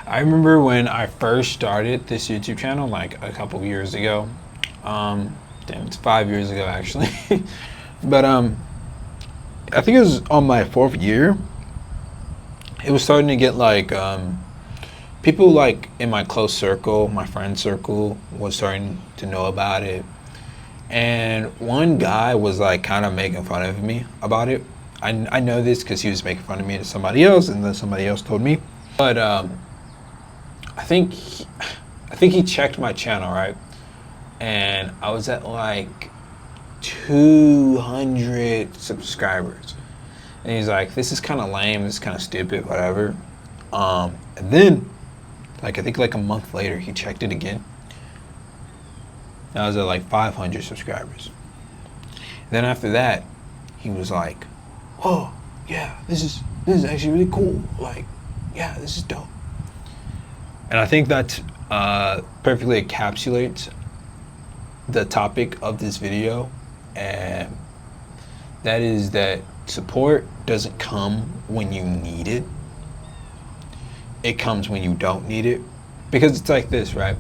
I remember when I first started this YouTube channel, like a couple years ago. Damn, it's 5 years ago actually. But I think it was on my fourth year. It was starting to get like people like in my close circle, my friend circle, was starting to know about it. And one guy was like kind of making fun of me about it. I know this because he was making fun of me to somebody else, and then somebody else told me. But I think he checked my channel, right? And I was at like 200 subscribers. And he's like, this is kind of lame, this is kind of stupid, whatever. And then, like, I think like a month later, he checked it again. And I was at like 500 subscribers. Then after that, he was like, oh, yeah, this is actually really cool. Like, yeah, this is dope. And I think that perfectly encapsulates the topic of this video, and that is that support doesn't come when you need it. It comes when you don't need it. Because it's like this, right?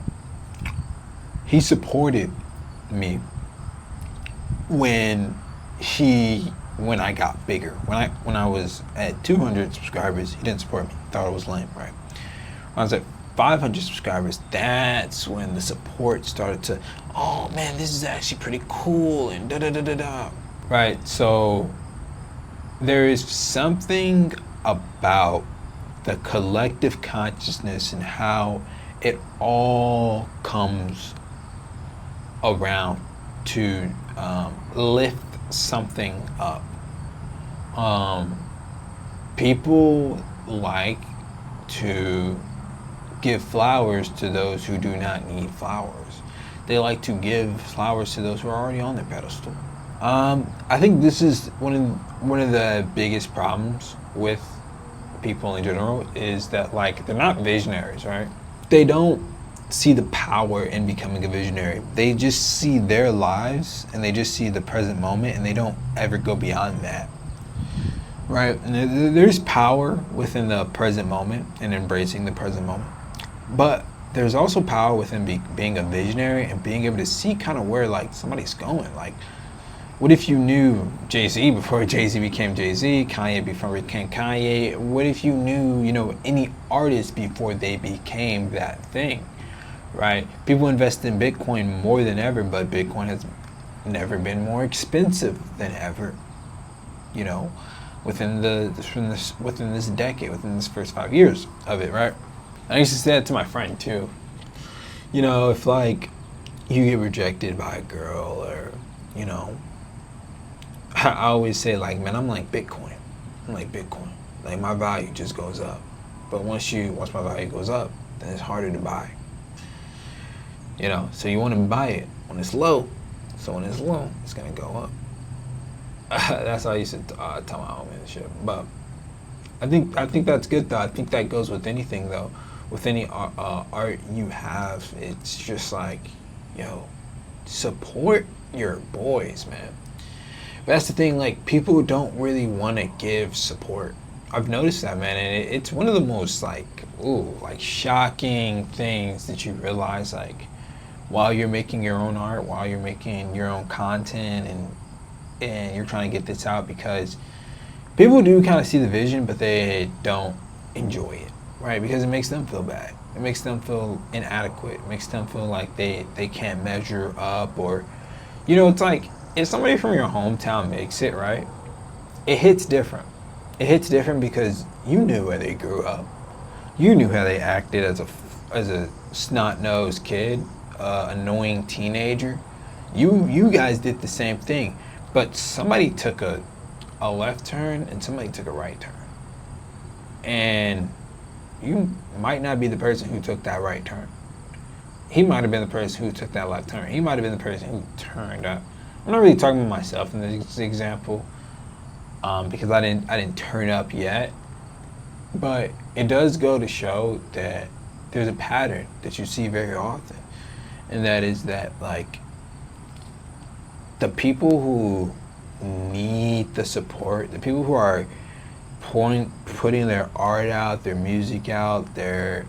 He supported me when I got bigger. When I was at 200 subscribers, he didn't support me. Thought it was lame, right? When I was at 500 subscribers, that's when the support started to, oh man, this is actually pretty cool, and da da da da da. Right, so there is something about the collective consciousness and how it all comes around to lift something up. People like to give flowers to those who do not need flowers. They like to give flowers to those who are already on their pedestal. I think this is one of the biggest problems with people in general, is that like they're not visionaries, right? They don't see the power in becoming a visionary. They just see their lives and they just see the present moment, and they don't ever go beyond that. Right? And there's power within the present moment and embracing the present moment. But there's also power within being a visionary and being able to see kind of where like somebody's going. Like, what if you knew Jay-Z before Jay-Z became Jay-Z, Kanye before he became Kanye? What if you knew, any artist before they became that thing, right? People invest in Bitcoin more than ever, but Bitcoin has never been more expensive than ever, within this decade, within this first 5 years of it, right? I used to say that to my friend too. If like you get rejected by a girl, or I always say like, man, I'm like Bitcoin. Like my value just goes up. But once my value goes up, then it's harder to buy. So you want to buy it when it's low. So when it's low, it's gonna go up. That's how I used to tell my homie and shit. But I think that's good though. I think that goes with anything though. With any art you have, it's just like, support your boys, man. But that's the thing, like, people don't really want to give support. I've noticed that, man, and it's one of the most shocking things that you realize, like, while you're making your own art, while you're making your own content, and you're trying to get this out, because people do kind of see the vision, but they don't enjoy it. Right, because it makes them feel bad. It makes them feel inadequate. It makes them feel like they can't measure up, or, it's like if somebody from your hometown makes it, right? It hits different. It hits different because you knew where they grew up. You knew how they acted as a snot-nosed kid, annoying teenager. You guys did the same thing, but somebody took a left turn and somebody took a right turn, and you might not be the person who took that right turn. He might have been the person who took that left turn. He might have been the person who turned up. I'm not really talking about myself in this example, because I didn't turn up yet. But it does go to show that there's a pattern that you see very often, and that is that like the people who need the support, the people who are putting their art out, their music out, their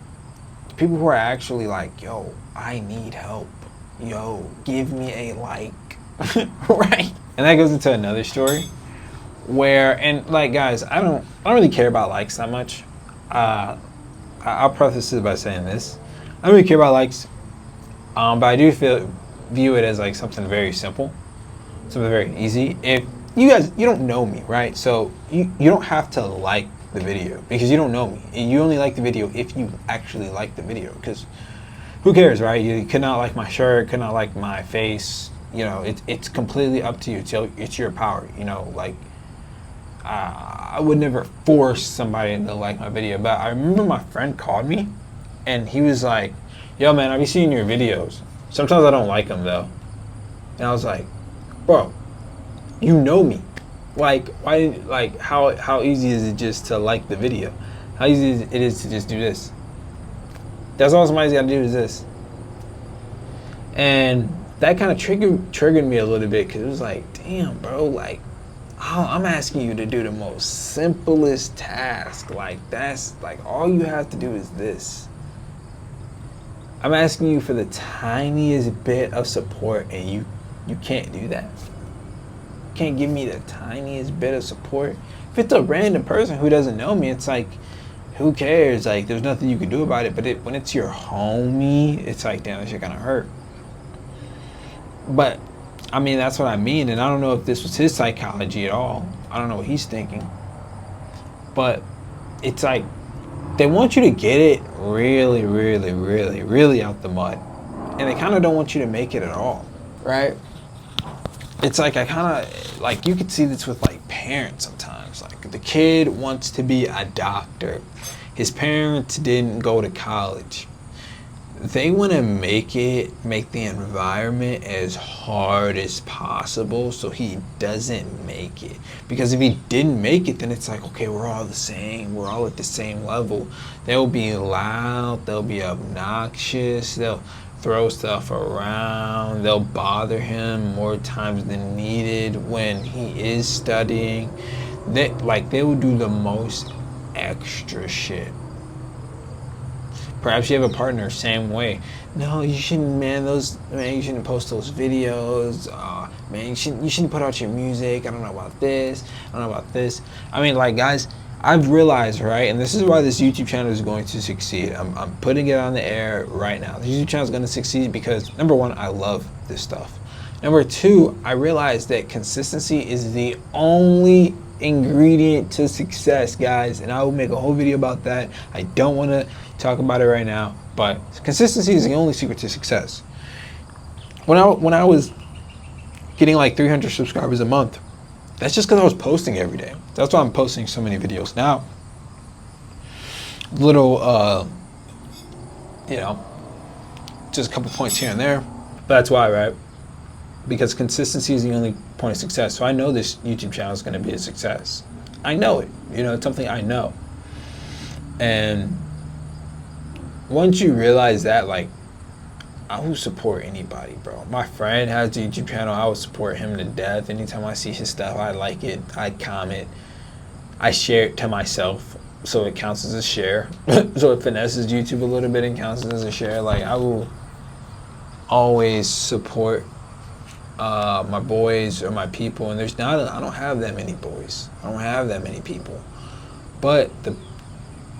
people who are actually like, yo, I need help. Yo, give me a like. Right? And that goes into another story where, and like, guys, I don't really care about likes that much. I'll preface this by saying this. I don't really care about likes, but I do view it as like something very simple, something very easy. If you don't know me, right? So you don't have to like the video because you don't know me. And you only like the video if you actually like the video, because who cares, right? You could not like my shirt, could not like my face. You know, it's completely up to you. It's your power. You know, like I would never force somebody to like my video. But I remember my friend called me, and he was like, "Yo, man, I've been seeing your videos. Sometimes I don't like them though." And I was like, "Bro, you know me. Like, why? Like, how easy is it just to like the video? How easy it is to just do this? That's all somebody's got to do is this." And that kind of triggered me a little bit, because it was like, damn, bro, like, oh, I'm asking you to do the most simplest task. Like, that's like all you have to do is this. I'm asking you for the tiniest bit of support, and you can't do that. You can't give me the tiniest bit of support. If it's a random person who doesn't know me, it's like, who cares? Like, there's nothing you can do about it. But when it's your homie, it's like, damn, that shit gonna hurt. But I mean, that's what I mean. And I don't know if this was his psychology at all. I don't know what he's thinking. But it's like, they want you to get it really, really, really, really out the mud. And they kind of don't want you to make it at all, right? It's like, I kind of, like, you could see this with, like, parents sometimes. Like, the kid wants to be a doctor. His parents didn't go to college. They want to make the environment as hard as possible so he doesn't make it. Because if he didn't make it, then it's like, okay, we're all the same. We're all at the same level. They'll be loud. They'll be obnoxious. They'll throw stuff around. They'll bother him more times than needed when he is studying. They will do the most extra shit. Perhaps you have a partner, same way. No, you shouldn't, man. You shouldn't post those videos. Man, you shouldn't put out your music. I don't know about this. I don't know about this. I mean, like, guys, I've realized, right, and this is why this YouTube channel is going to succeed. I'm putting it on the air right now. This YouTube channel is going to succeed because, number one, I love this stuff. Number two, I realized that consistency is the only ingredient to success, guys, and I will make a whole video about that. I don't want to talk about it right now, but consistency is the only secret to success. When I was getting like 300 subscribers a month, that's just because I was posting every day. That's why I'm posting so many videos now. Little just a couple points here and there, but that's why, right? Because consistency is the only point of success. So I know this YouTube channel is going to be a success. I know it. It's something I know. And once you realize that, like, I will support anybody, bro. My friend has a YouTube channel. I will support him to death. Anytime I see his stuff, I like it. I comment. I share it to myself, so it counts as a share. So it finesses YouTube a little bit and counts as a share. Like, I will always support my boys or my people, and I don't have that many boys. I don't have that many people, but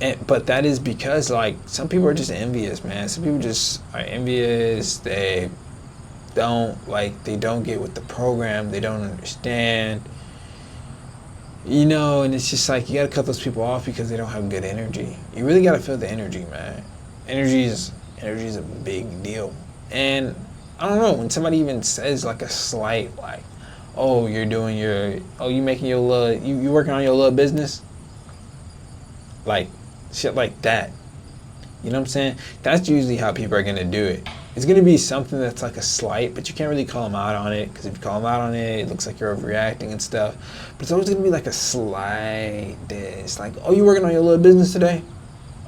that is because, like, some people are just envious, man. Some people just are envious. They don't get with the program. They don't understand, and it's just like, you gotta cut those people off because they don't have good energy. You really gotta feel the energy, man. Energy is a big deal. And I don't know, when somebody even says like a slight, like, oh, you making your little, you working on your little business, like shit like that. You know what I'm saying? That's usually how people are gonna do it. It's gonna be something that's like a slight, but you can't really call them out on it, because if you call them out on it, it looks like you're overreacting and stuff. But it's always gonna be like a slight diss, like, oh, you working on your little business today?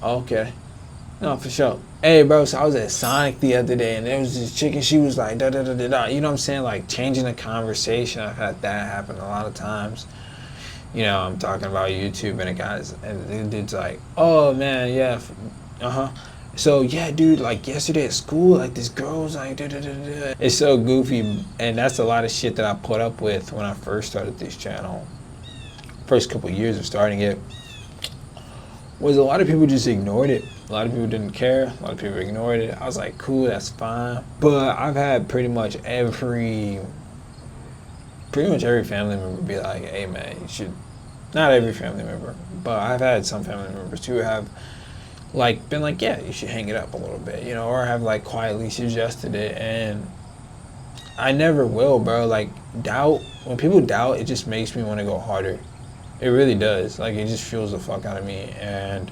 Oh, okay. No, for sure. Hey, bro, so I was at Sonic the other day, and there was this chick, and she was like, da-da-da-da-da. You know what I'm saying? Like, changing the conversation. I've had that happen a lot of times. I'm talking about YouTube, and the dude's like, oh, man, yeah, So yeah, dude, like yesterday at school, like this girl was like, da, da, da, da. It's so goofy, and that's a lot of shit that I put up with when I first started this channel. First couple of years of starting it was a lot of people just ignored it. A lot of people didn't care. A lot of people ignored it. I was like, cool, that's fine. But I've had pretty much every family member be like, hey man, you should. Not every family member, but I've had some family members who have like been like, yeah, you should hang it up a little bit, you know, or have like quietly suggested it. And I never will, bro. Like doubt, when people doubt, it just makes me want to go harder. It really does. Like it just fuels the fuck out of me. And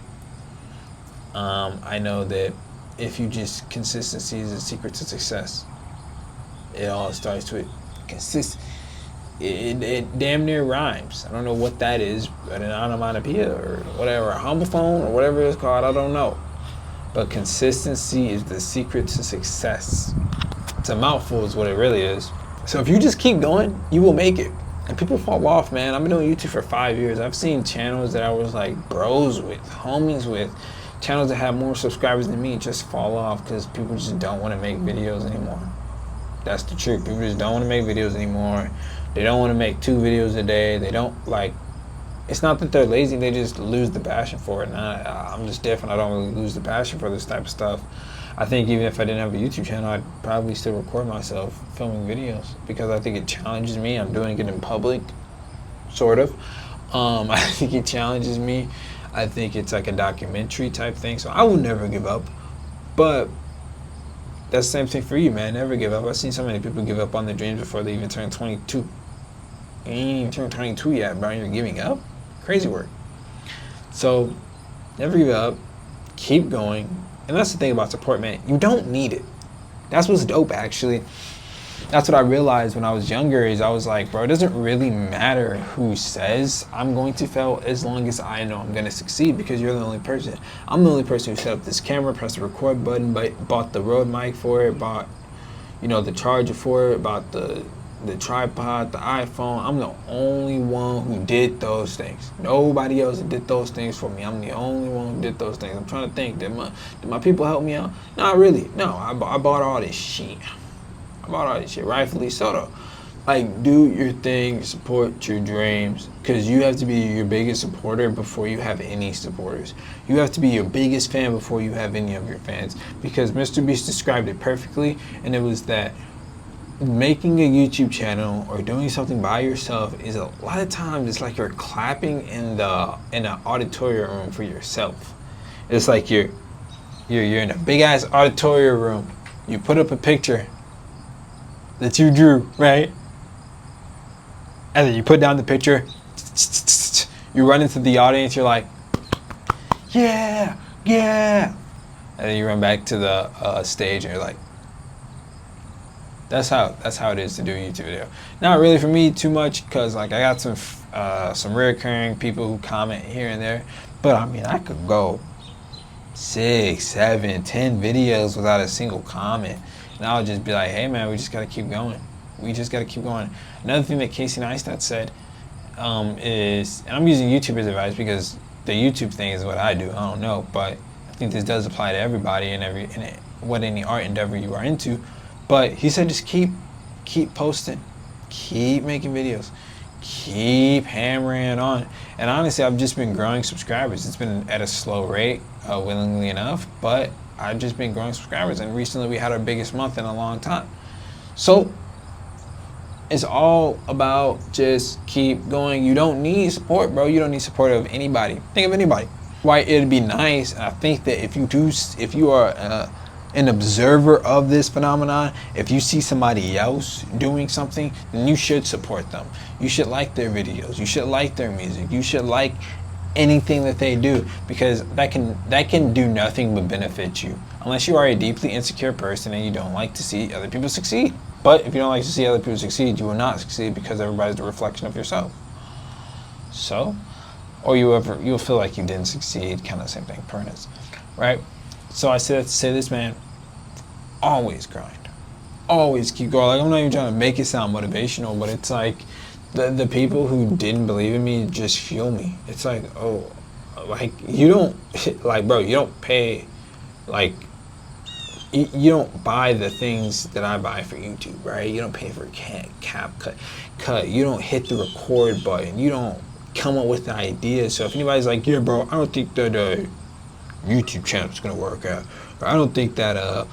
I know that if you just, consistency is the secret to success. It all starts with it damn near rhymes. I don't know what that is, but an onomatopoeia or whatever, a homophone or whatever it's called, I don't know. But consistency is the secret to success. It's a mouthful is what it really is. So if you just keep going, you will make it. And people fall off, man. I've been doing YouTube for 5 years. I've seen channels that I was like bros with, homies with, channels that have more subscribers than me just fall off because people just don't want to make videos anymore. That's the truth. People just don't want to make videos anymore. They don't want to make 2 videos a day. They don't like, it's not that they're lazy, they just lose the passion for it. And I'm just different. I don't really lose the passion for this type of stuff. I think even if I didn't have a YouTube channel, I'd probably still record myself filming videos because I think it challenges me. I'm doing it in public, sort of. I think it challenges me. I think it's like a documentary type thing. So I will never give up. But that's the same thing for you, man. Never give up. I've seen so many people give up on their dreams before they even turn 22. You ain't even turned 22 yet, bro. You're giving up? Crazy work. So, never give up. Keep going. And that's the thing about support, man. You don't need it. That's what's dope, actually. That's what I realized when I was younger is I was like, bro, it doesn't really matter who says I'm going to fail as long as I know I'm going to succeed because you're the only person. I'm the only person who set up this camera, pressed the record button, bought the Rode mic for it, bought, you know, the charger for it, bought the tripod, the iPhone. I'm the only one who did those things. Nobody else did those things for me. I'm the only one who did those things. I'm trying to think, did my people help me out? Not really. No, I bought all this shit. About all this shit, rightfully so though. Like, do your thing, support your dreams, because you have to be your biggest supporter before you have any supporters. You have to be your biggest fan before you have any of your fans, because Mr. Beast described it perfectly, and it was that making a YouTube channel or doing something by yourself is a lot of times it's like you're clapping in an auditorium room for yourself. It's like you're in a big ass auditorium room. You put up a picture that you drew, right? And then you put down the picture, you run into the audience, you're like, yeah, yeah. And then you run back to the stage and you're like, that's how it is to do a YouTube video. Not really for me too much, cause like I got some reoccurring people who comment here and there, but I mean, I could go 6, 7, 10 videos without a single comment. And I'll just be like, hey man, we just gotta keep going. We just gotta keep going. Another thing that Casey Neistat said is, and I'm using YouTube as advice because the YouTube thing is what I do. I don't know, but I think this does apply to everybody and what any art endeavor you are into. But he said just keep posting, keep making videos, keep hammering on. And honestly, I've just been growing subscribers. It's been at a slow rate, willingly enough, but I've just been growing subscribers, and recently we had our biggest month in a long time. So it's all about just keep going. You don't need support, bro. You don't need support of anybody. Think of anybody. Why it'd be nice, and I think that if you are an observer of this phenomenon, if you see somebody else doing something, then you should support them. You should like their videos. You should like their music. You should like anything that they do, because that can do nothing but benefit you, unless you are a deeply insecure person and you don't like to see other people succeed. But if you don't like to see other people succeed, you will not succeed, because everybody's the reflection of yourself. So, or you'll feel like you didn't succeed, kind of same thing, permanence, right? So I say this, man, always grind, always keep going. Like, I'm not even trying to make it sound motivational, but it's like the people who didn't believe in me just fuel me. It's like, oh, like you don't, like, bro, you don't pay Like, you don't buy the things that I buy for YouTube, right? You don't pay for cut. You don't hit the record button. You don't come up with the idea. So if anybody's like, yeah, bro, I don't think that YouTube channel is gonna work out, or I don't think that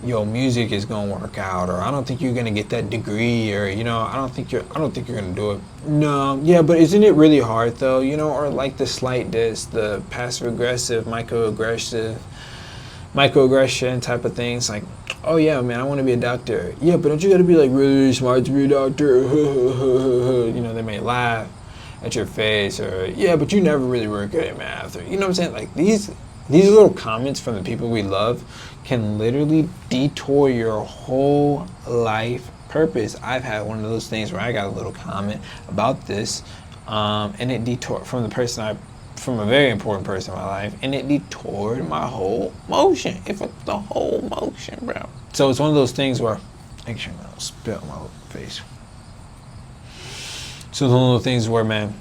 your music is gonna work out, or I don't think you're gonna get that degree, or I don't think you're gonna do it. No, yeah, but isn't it really hard though? Or like the slight diss, the passive aggressive, microaggression type of things. Like, oh yeah, man, I want to be a doctor. Yeah, but don't you got to be like really smart to be a doctor? They may laugh at your face, or yeah, but you never really were good at math, or what I'm saying? Like these little comments from the people we love can literally detour your whole life purpose. I've had one of those things where I got a little comment about this, and it detoured from a very important person in my life, and it detoured my whole motion. It fucked the whole motion, bro. So it's one of those things where, make sure I don't spit on my face. So it's one of those things where, man,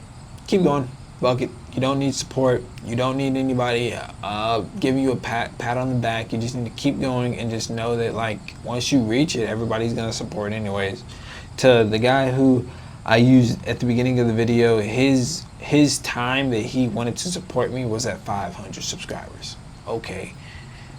keep going, fuck it. You don't need support. You don't need anybody giving you a pat on the back. You just need to keep going and just know that, like, once you reach it, everybody's gonna support anyways. To the guy who I used at the beginning of the video, his time that he wanted to support me was at 500 subscribers. Okay.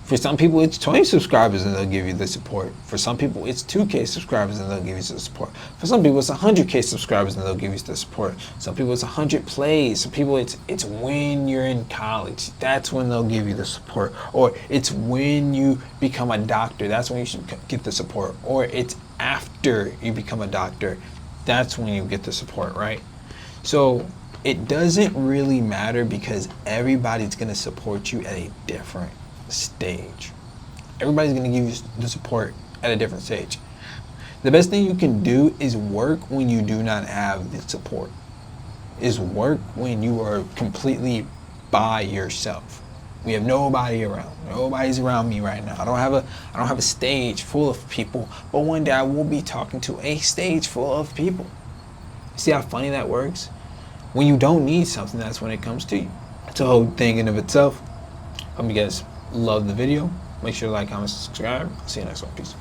For some people, it's 20 subscribers and they'll give you the support. For some people, it's 2K subscribers and they'll give you the support. For some people, it's 100K subscribers and they'll give you the support. Some people, it's 100 plays. Some people, it's when you're in college. That's when they'll give you the support. Or it's when you become a doctor. That's when you should get the support. Or it's after you become a doctor. That's when you get the support, right? So it doesn't really matter, because everybody's going to support you at a different stage. Everybody's going to give you the support at a different stage. The best thing you can do is work when you do not have the support. Is work when you are completely by yourself. We have nobody around. Nobody's around me right now. I don't have a stage full of people, but one day I will be talking to a stage full of people. See how funny that works? When you don't need something, that's when it comes to you. It's a whole thing in of itself. Hope you guys love the video. Make sure to like, comment, subscribe. See you next one. Peace.